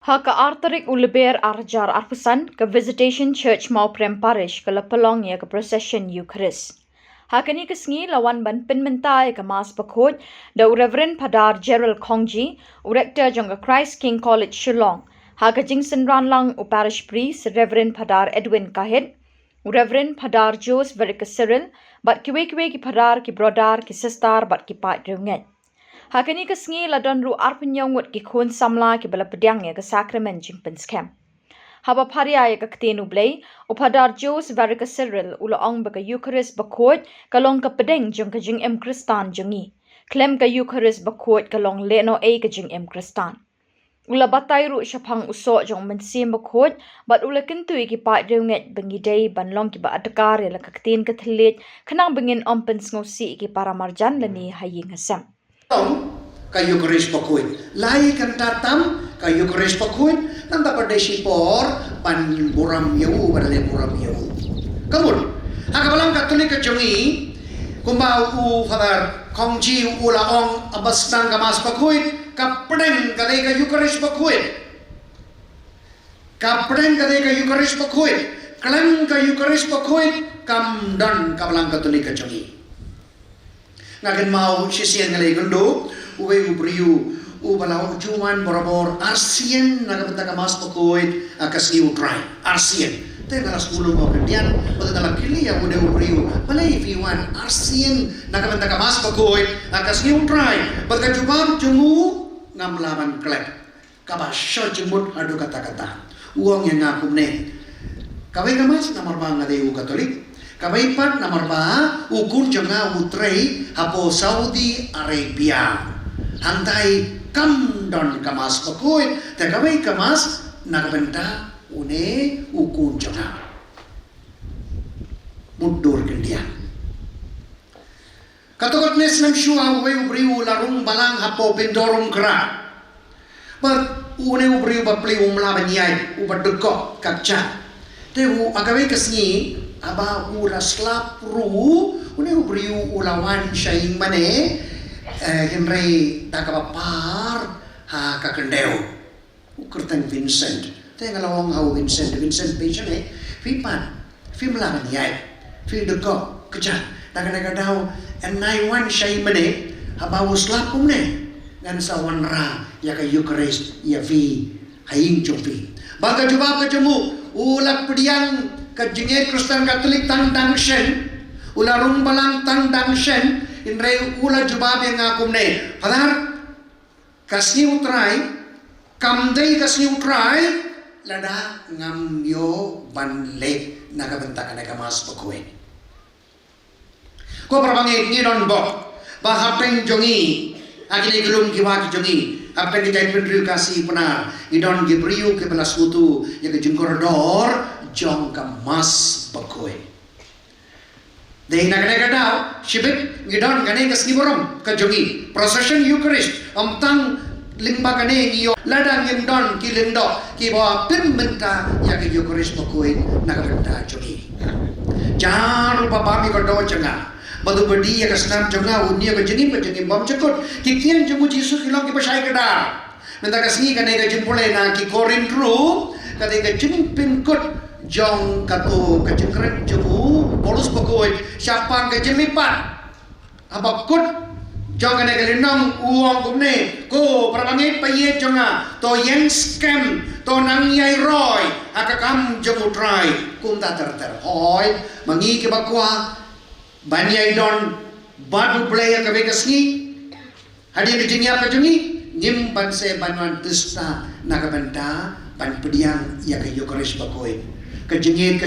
Haka artarik uleber arjar arpusan ke Visitation Church Mauprem Parish ke lepelong ya ke procession Eucharist. Hakani kesngi lawan ban penmentai ke mas pakot da Reverend Padar Gerald Kongji, Rector jong Christ King College Shillong. Haka jingsen ranlang u parish priest Reverend Padar Edwin Kahit, Reverend Padar Jos Verika Cyril, bat kiwe ki Padar ki brodar ki sister bat ki pat runget. Hakani kesngi ladon ru arpenyong wat ki khun samla ki bala pedang ya ke sakramen jimpen scam. Haba paria ya ke ketenu blay, upadar Jos Verika Cyril ula ong baka Eucharist bakot kalong ke pedeng jong ke jing em Kristan jongi. Klem ke Eucharist bakot kalong leno e ke jing em Kristan. Ula batay ru syapang usok jong mensim bakot, bat ula kentui ki pat reunget bengidai banlong ki ba adakar ya la ketin ketelit, kenang bengin ompens ngosi ki para marjan lani haying hasam. Kayu keris pakuit, lai kan tatam kayu keris pakuit, nanti pada sipor pan buram yau pada buram yau. Kamun, akabalang Katolik kejongi, kumbau u Father Kongji u laong abastang kamas pakuit, kapren kadai kayu keris pakuit, kapren kadai kayu keris pakuit, keleng kayu keris pakuit, kam dan kabalang Katolik kejongi. Ngagen mau sisian ngalai gundo uwe ubriu ubalau cuman borobor arsien nagabenta kamas pakoit akas iutrai arsien te galas ulo mo kendian pada dalam kili yang udah ubriu palai fiwan arsien nagabenta kamas pakoit akas iutrai pada jubam jemu ngamlaban klep kabasyo jemut adu kata-kata uang yang ngakum ne kawai kamas namar bang ngade u Katolik kabaipan nomor 2 ukur jonga utrei hapo Saudi Arabia hantai kamdon kamas pakoy te kabai kamas nakabenta une ukur jonga mudur kendian katokot nes nam shua uwe ubriu larung balang hapo pindorum kera but une ubriu bapli umlaban yai ubadukok kakcha te u agabai kesni aba ula slap ru une ubriu ulawan shaing mane Henry takabapar ha kakendeu ukertang Vincent te ngalawang hau Vincent patient fipan fimlaban yai fi deko keja daga daw and naiwan shaing mane aba slap umne ngan sawan ra ya ka Eucharist ya fi haing chofi baga jubab ka jemu ulak pediang kajinge Kristen Katolik tang shen ula rumbalang tang shen inre ula jubab yang ngakum ne padar kasni utrai kamdei kasni utrai lada ngam yo banle nagabenta kana kamas pakuwe ko prabangi ngidon bo bahapeng jongi agile gelum kiwaki jongi apa yang kita beri kasih benar idon gibriu ke belas mutu yang ke jengkorodor jong kamas pakoy dei nagane daw shibit ngidon gane kasni borom ka jongi procession Eucharist amtang limba gane ngiyo ladang yendon ki lindo ki bawa pinmenta yang ke Eucharist pakoy nagabenta jongi jar babami ko do janga badu badi ya kasnam jonga unia ko jengi bam cekot kikian jemu Jesus kilong ki pasai kada menta kasni kane ka jempole na ki korintru kade ka jempin kot jong kato ka jengkret jemu polus pakoy siapang ka jemipan abakut jong kane ka linong uang kumne ko prabangi paye jonga to yen scam to nang yai roy akakam jemu try kumta ter hoy mangi ke bakwa Banyai don badu playa kabe kasni hadir di jengya pajungi nyim banse banwan tusta nakabenta ban pediang ya ke Eucharist bakoy kejengin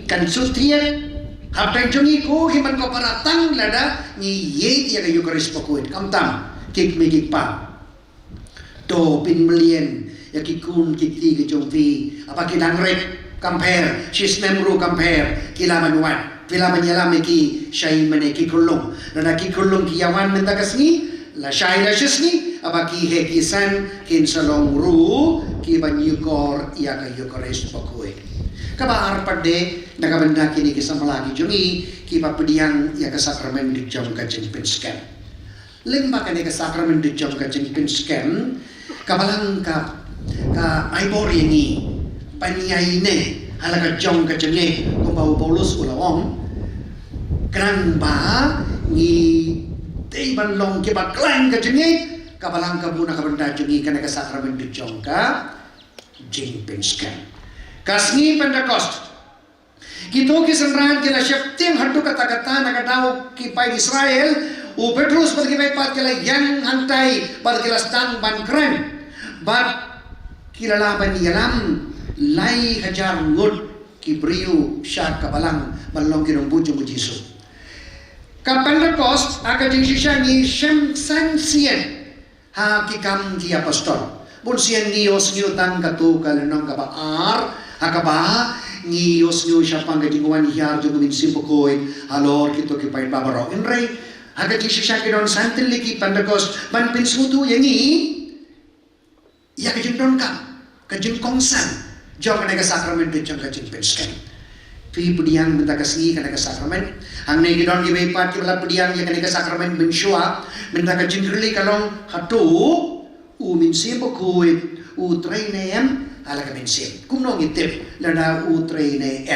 kan sutian hapten jungi ko himan ko paratang lada ni ye ya ke Eucharist bakoy kamtam kik megik pa to pin melien ya kikun kikti ke jongfi apa kilangrek compare sismemru compare kilaman wan Pila menyelami ki syai mene ki kulung. Nana ki kulung ki yawan menta kasni la syai la shisni aba ki he ki san kin salong ru ki banyukor ya ka Eucharist pakuwe. Kaba arpade naga benda kini ki samalagi jungi ki papediang ya ka sakramen di jam ka jengpin skem. Limba kane ka sakramen di jam ka jengpin skem kabalang ka ka Ibori ni panyai ne halaga jong ka jenge kung bau Paulus ulawong kerang ba ni teiban long ke ba klang ka jenge kabalang ka buna ka benda jenge kana ka sakramen di jong ka jing penskan kasni Pentecost Kito kisanran kila syapting hadu kata-kata nakadaw kipay Israel u Petrus pag kipay pat kila yang hantay pag kila stang ban kren bat kilalaban yalam lay hajar ngud kibriyo syat kabalang balong kinong bujong Jesu ka Pentecost aga jing sisya ni Shem San Sien ha kikam ki apostol bun sien ni os nyutan katu kalenong kabaar hakaba ni os nyo siya pang gajinguan hiyar jo gumin simpokoy alor kito kipay babaro inray aga jing sisya kinon santil liki Pentecost man pinsutu yangi ya kajing don kam kajing kongsan jo kanega sakramen de jong kajing penskan pi pudiang minta kasih kanega sakramen ang nei gidon gi bepat ki bala pudiang ya kanega sakramen bensua minta kajing rili kalong hatu u min simpokoy u trainem ala ka bensin kumno ngitip lana utrene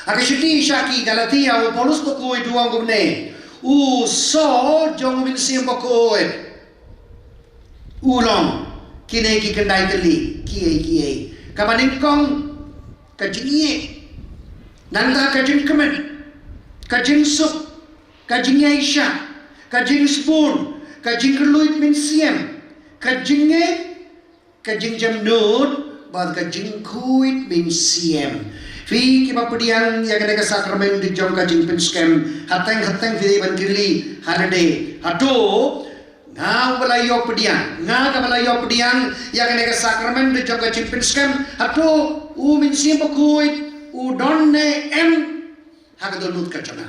akashiti shaki Galatia u Paulus ko duang gumne u so jong bensin ko ulong kine ki kendai teli kie kabaning kong kajingie nanda kajin kemen kajin sup kajin Aisha kajin spoon kajin keluit min siem kajinge kajing jam nut bad kajing kuit min siem fi ki papudian ya kana sakramen di jong kajing penskem hateng fi ban kirli halade hatu nga balayo pudian nga ka balayo pudian ya kana sakramen di jong kajing penskem hatu u min siem kuit u donne haga donut kachana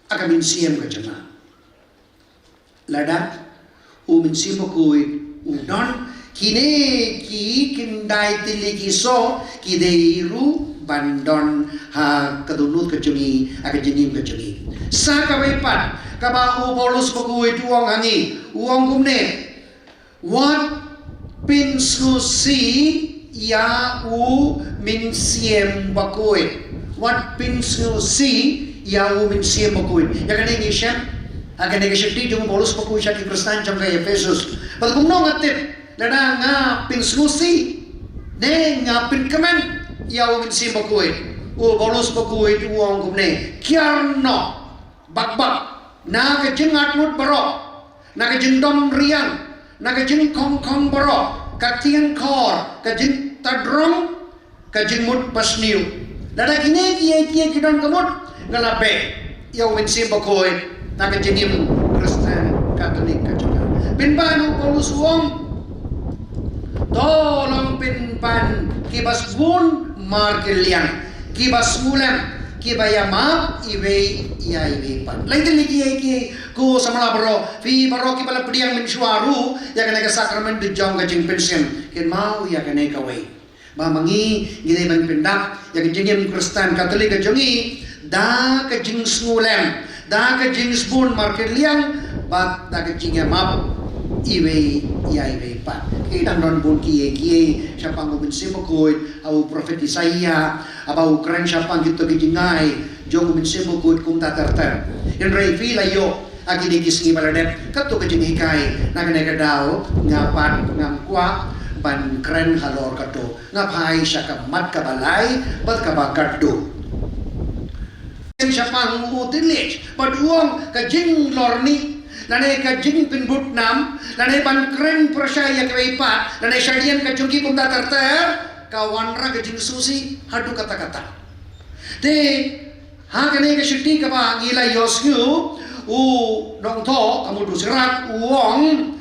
aga min siem kachana lada u min siem kuit u don kine ki kindai tili kiso kideiru bandon ha kadunut kecungi aga jenim kecungi sa kawaipat kaba u Paulus pagui tuang hangi uang kumne what pinsusi ya u min siem bakui what pinsusi ya u min siem bakui ya kane ngisem aga negashiti jung Paulus pagui siya ki Kristan jang kay Efesus pag kumno ngatip lada nga pinsusi ne nga pinkaman yaw min simbakuy o Paulus bakuy tuwang kumne kiarno bakbak na kajing atmut baro na kajing dom riang na kajing kong baro katiang kor kajing tadrong kajing mut pasniu lada kine kiye kidon kamut ngalabe yaw min simbakuy na kajing im Kristen Katolik kajing pinbanu Paulus uwang tolong pinpan kibas bun markelian kibas mulam kibaya map iwe pan lain lagi ku sama bro fi baro kibala pediang mensuaru ya kena ke sakramen di jong kajing pensiun ken mau ya kena kawai mamangi gile ban pendak ya kajing Kristen Katolik kajongi da kajing mulam da kajing bun markelian bat da kajing map iwe pan kita non bun kie siapa ngobin simokoy au prophet Isaiah abau kren siapa gitu kijingai jong ngobin simokoy kum tatartar in rei fila yo agi dikis baladep katu kijingikai naga daw ngapat ngangkwa ban kren halor kato ngapai siya mat kabalay bat kabakado siapa ngutilit paduong kajing lorni nanay kajing pinbut nam, nanay ban kren persaya kaipat, nanay syadian kajungki kum tatartar, kawanra kajing susi hadu kata-kata. Te ha kanay kasyuti ka ba ngila yosnyu u dong to kamu dusirat uong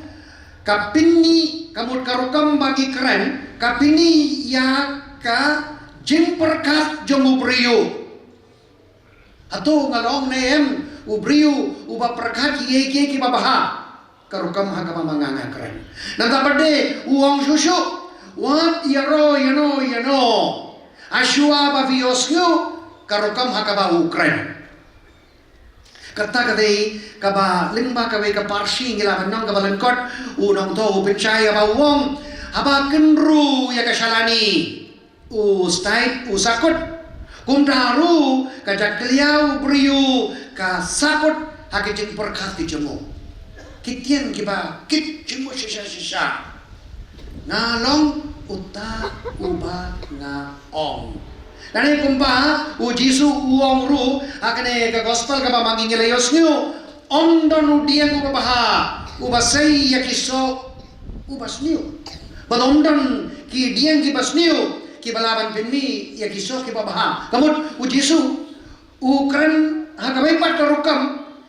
kapini kamu karukam bagi kren kapini ya ka jing perkat jomubriyo. Ato ngalong nem ubriu uba perkat kiye ki babaha karukam ha kamamanganga keren nanta pade uang susu what yaro yano ashua baviosnyo karukam ha kaba ukren kata kadai kaba lingba kawe ka parsi ngila menang kaba lengkot unong to upincaya ba uang haba kenru ya kasyalani ustai usakut kumdaru kajak keliau beriu ka sakut hakijing perkat kijemu kitian kiba kit jemu sisa ngalong uta uba ngaong nani kumpa u Jisu uong ru akane ka gospel ka mangi ngelayos nyu ondon udiang uba baha uba sei yakiso ubas nyu badondon ki diang ki bas nyu ki balaban pinmi yakiso ki baha kamut u Jisu ukren hakabai pat karukam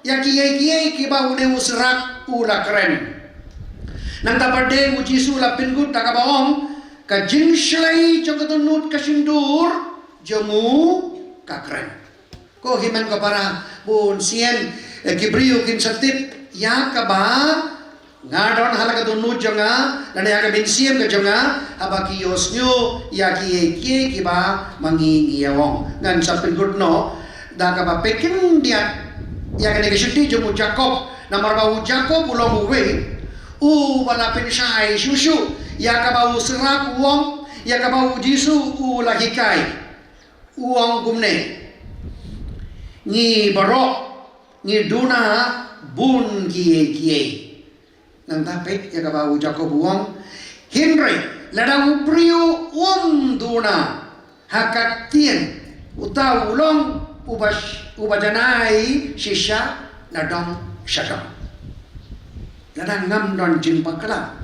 yakiyai ki ba une usrak ula kren nang tapade u Jisu lapin gut takabaong ka jingshlai jokatunut kasindur jemu kakren ko himan ko para bun sien kibriu kin satip ya kaba ngadon halaka tunut jonga dan ya ka binsiem ka jonga abaki yosnyo ya ki kiba mangi ngiyawong ngan sapin gutno da ka ba pekin dia ya ka negeshiti jemu Jakob namar ba Jakob ulong uwe bala pensyai susu ya ka ba serak uang ya ka ba Jisu lahikai uang gumne ni barok ni duna bun kie nang tapet ya ka ba Jakob uang Henry ladang priu duna hakatien uta ulong ubajanai shisha ladang syadam ladang ngam don jin pakala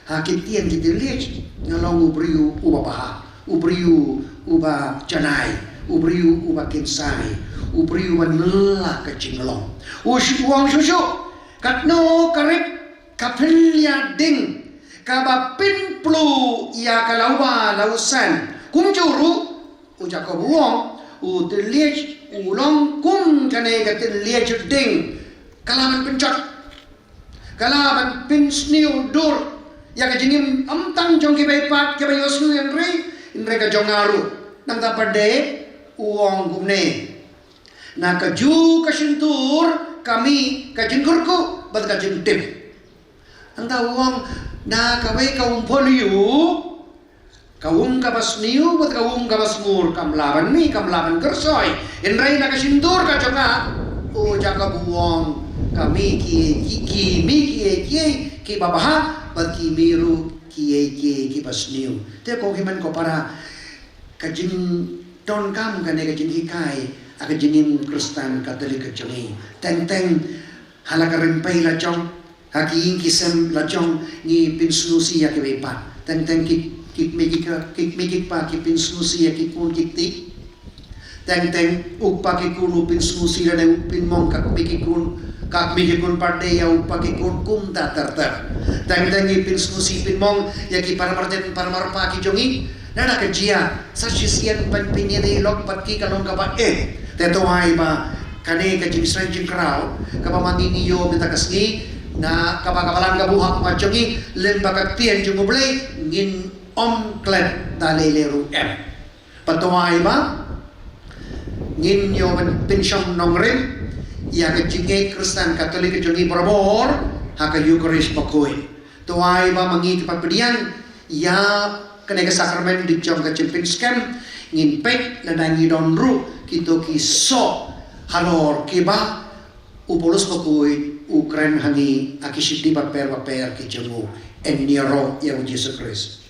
hakitien kita lihat ngalong ubriu ubabaha ubriu uba janai ubriu uba kinsai ubriu manela kecinglong uang susu katno karip kapilya ding kabapin plu ya kalauba lausan kumjuru ujako buong uteliaj ulong kum kane kateliaj ding kalaman pencot kalaman pinsniu dur ya kajingim amtang jong kibaipat kibayosnu Inre ka jongaru nang tapade uong gumne na kaju kasintur kami kajingkurku bat kajingtip anta uong na kawai kaumpoliu kaum kabasniu bat kaum kabasmur kamlaban kersoy inre na kasintur ka jonga o jaka buong kami ki babaha bat ki miru ki pasniu te ko himan ko para kajing don kam kane kajing hikai aga jingim Kristen Katolik kajingi teng halaka rempai la chong haki kisem la chong ni pinsnusi ya ke bepa teng kit megi pa ki pinsnusi ya ki kun kiti teng uppa ki kun pinsnusi la ne upin mong kak megi kun pade ya uppa ki kun kum ta ter teng ipin snusi pin mong ya ki paramarten paramarpa ki jongi nana ka jia sa sisian pan pinya ni lok pat ki kalong ka ba teto ai ba kane ka jing sran jing krao ka ba mangingi yo beta kasni na ka ba kabalang ka buhak ma jongi len ba ka tien jung blay ngin klet daleleru patuai ba ngin yo pensyong nongren ya ka jinge Kristen Katolik jongi berbor haka Eucharis pakoi tuai ba mangi kapadian ya kene ke sakramen di jom ka chimping scam ngin pek na dangi don ru kito ki so halor kiba upolos pakoi ukren hangi akishiti paper ki jemu eniro ya Jesus Christ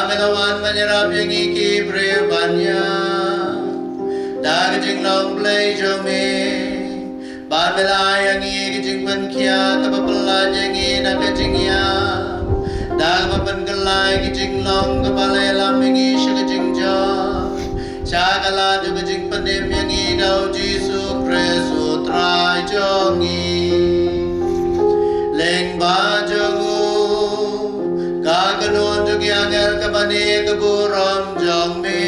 Bamilawan menyerap yang iki brevanya Dagajing long play jome Bamila yang iki jing penkia Kapapala jengi nakajing ya Dagmapan kelai kijing long Kapalelam yang isya kajing jong Chakala dugajing panim yang idaw Jisu Kresu trai jongi Leng ba jongu Kaganun jugi angel kabani kaburam jong me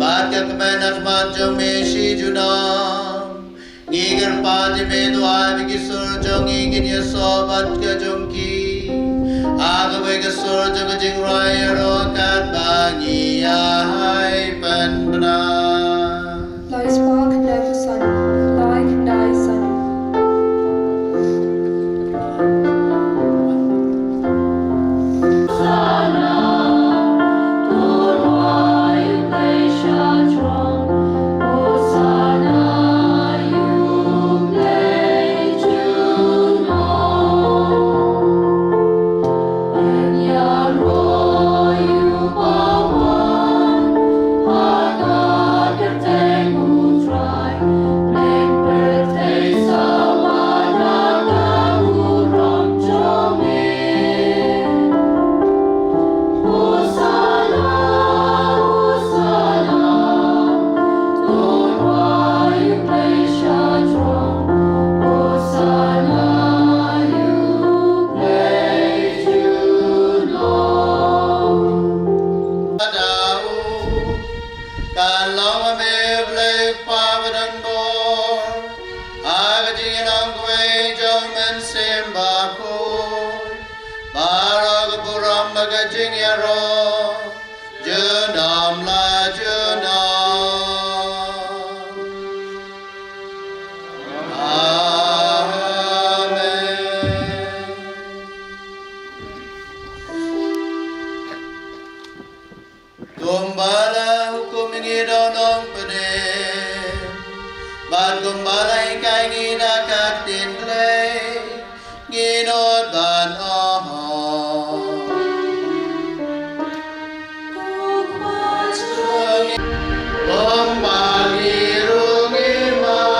Bat kakmenak mat jong me shi junam Ngigar pa jime duay bigisur jong ingin ya sobat ka jong ki Agaway kasur jong jing raya rokat bangi ay panbana Lai spark never sun, like thy sun. Gumbala hukum ini donong pede Ban gumbala ikai ngida kaktin play Nginod ban ohon Gumbali rungiman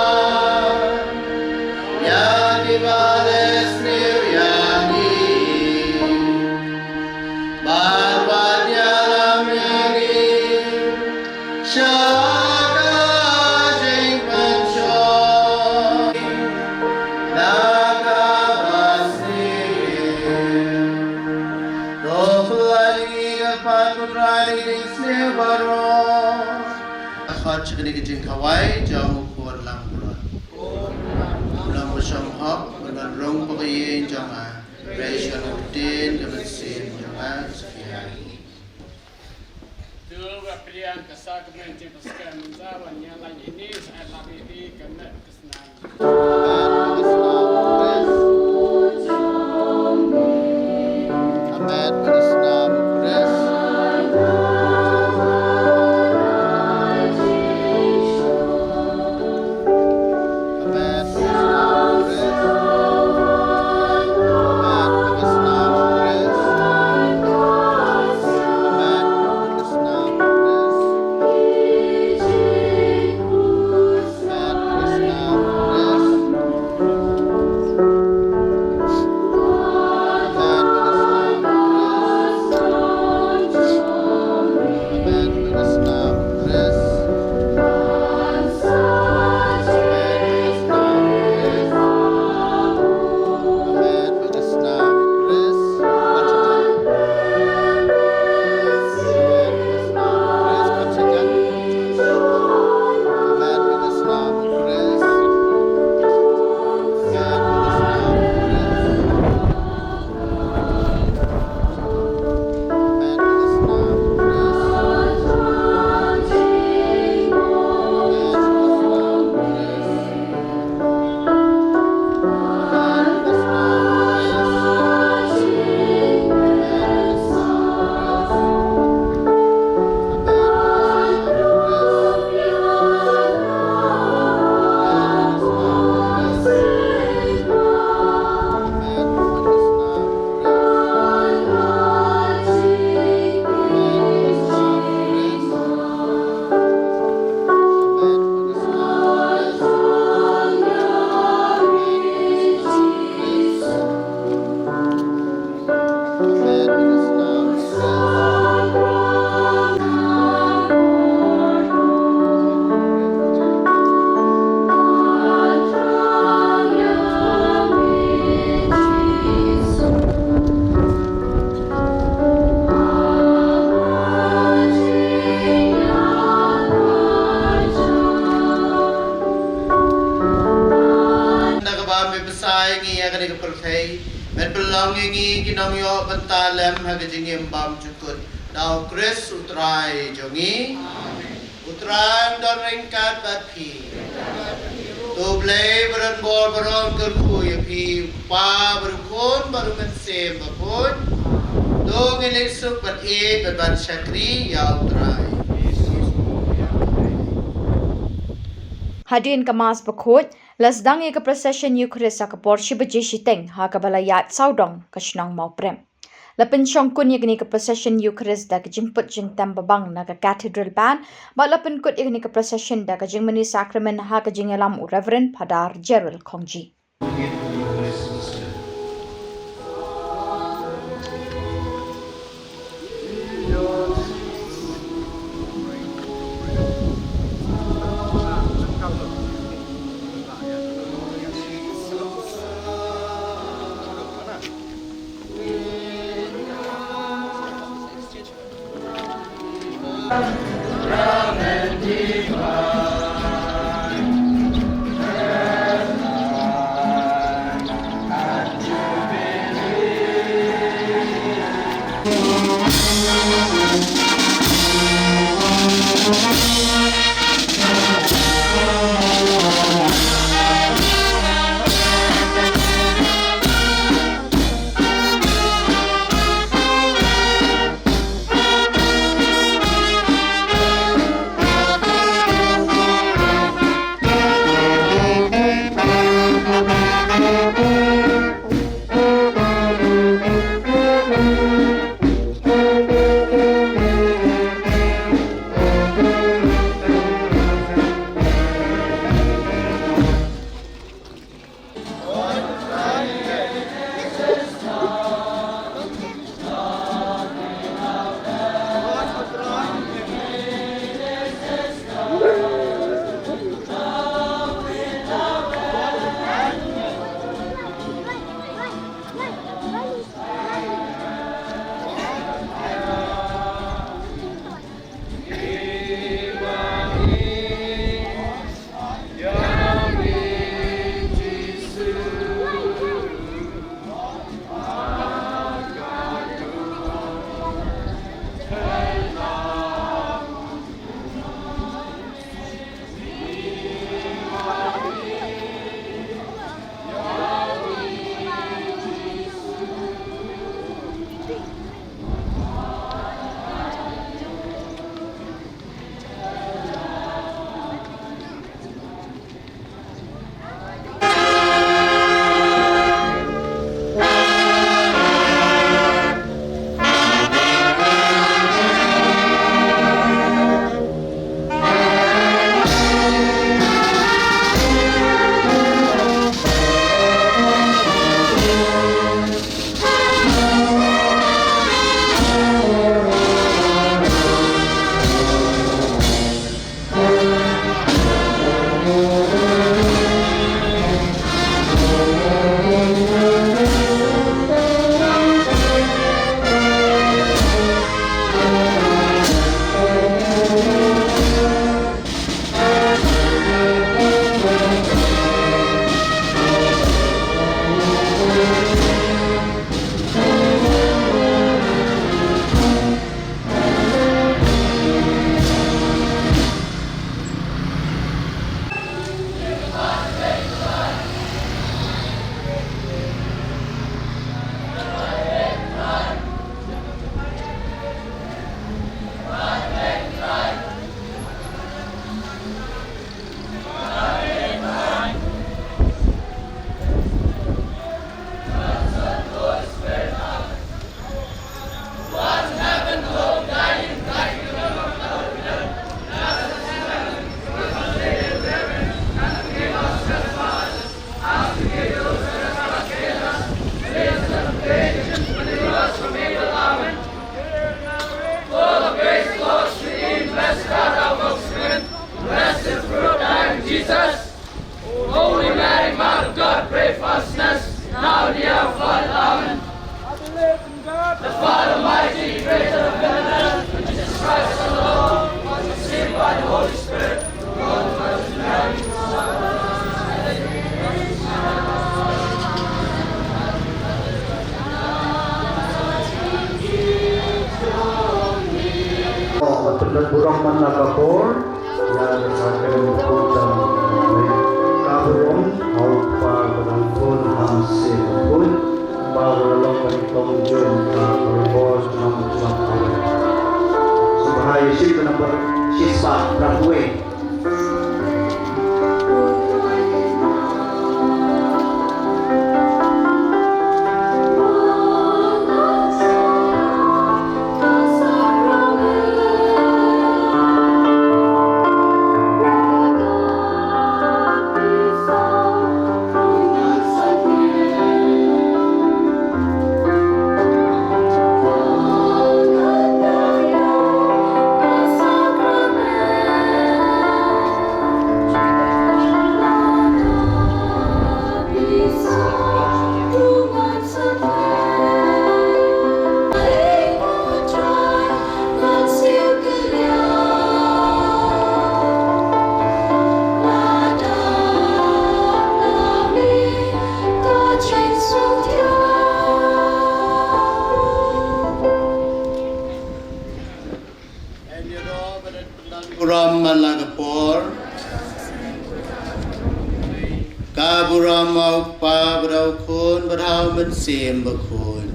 Yagi bales niu yangi Barbat yalam yangi Shaka jing penchon Naka basi Dopulai gapan kutrai disne baron Akhot chikini kijing kawai jamu kuat lang bulan Ulang bersam hop Ulang rong pakayin jama Reishan updin Gabatsin jama Sekian Dua pilihan kesak kemudian cepatkan menjawab nyala ini saat lagi di kena kesenangan. Amen. Bersenam Kudus. Amen. Bersenam Kudus. Amen. Bersenam Kudus. Amen. Bersenam Kudus. Amen. Bersenam Kudus. ingi kinang yo bentalem hagajingim bam cukut. Now Chris utrai jongi. Utrai don ringkat batpi. Tublay beran bol beron kerku ya pi pa berukun baru mensem bakun. Dong ilisuk bat bat syakri ya utrai. Hadin kemas bekut, lasdang ke procession Eucharis ke porsi beji teng ha ke balayat saudong ke senang mau prem. Lapen syongkun ke procession Eucharis da ke jemput jintem babang na ke cathedral ban, ba lapen kut ke procession da ke jingmeni sakramen ha ke jingelam Reverend Padar Gerald Kongji. Burang Manakapor, yang akan berkutang Kaburong, Haupa, Berangkun, Hamsin, Kun, Baralong, Kanitong, Jun, Berbos, Nampulang, Kawin. Subahaya Sip, Nampak Sispa, Rangwe. Buram Malagapor Kaburam Aukpa Badaukun Badau Mensim Bakun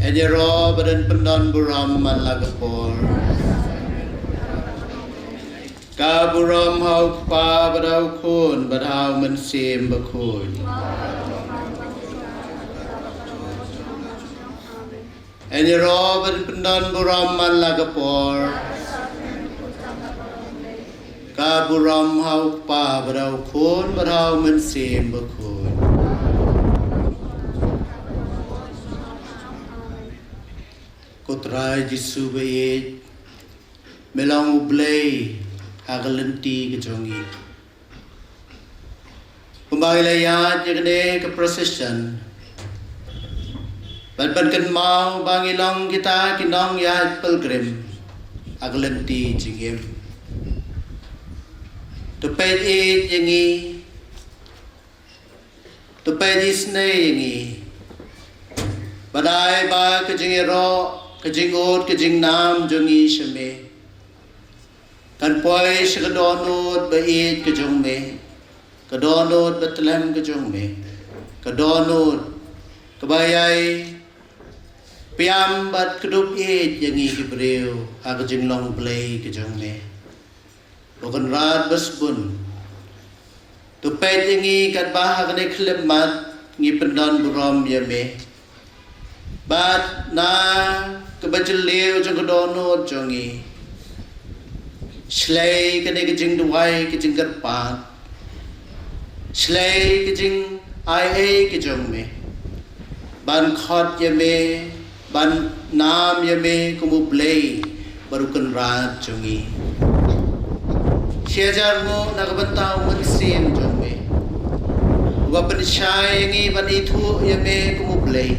Ediro Badan Pendan Buram Malagapor Kaburam Aukpa Badaukun Badau Mensim Bakun Ini Robert Pendan Buram Malagapor Kaburam Haukpa Badau Kun Badau Mensim Bakun Kotrai Jisu Bayit Melang Ublay Agalenti Kejongi Pembagilayat Yakne ke procession Ban mau bangilang kita kinong ya pilgrim aglanti jingim. Tupet it yangi. Tupet isne yangi. Badai ba kajingiro kajingot kajingnam jongi shame. Kan poi shakadonot ba it kajongme. Kadonot batlem kajongme. Kadonot kabayay Piam bat kedup it yangi kibreu agajing long play kejong me. Bukan rat basbun. Tupet yangi kat bahag ne klemat ngi pendan buram yame. Bat na kebajleu jong kedono jongi. Slay kene kejing duwai kejing karpat. Slay kejing ai kejong me. Ban khot yame ban nam yame kumu play barukan rat jongi syajar mo nakabantao magsim jongme wapan syay yangi ban itu yame kumu play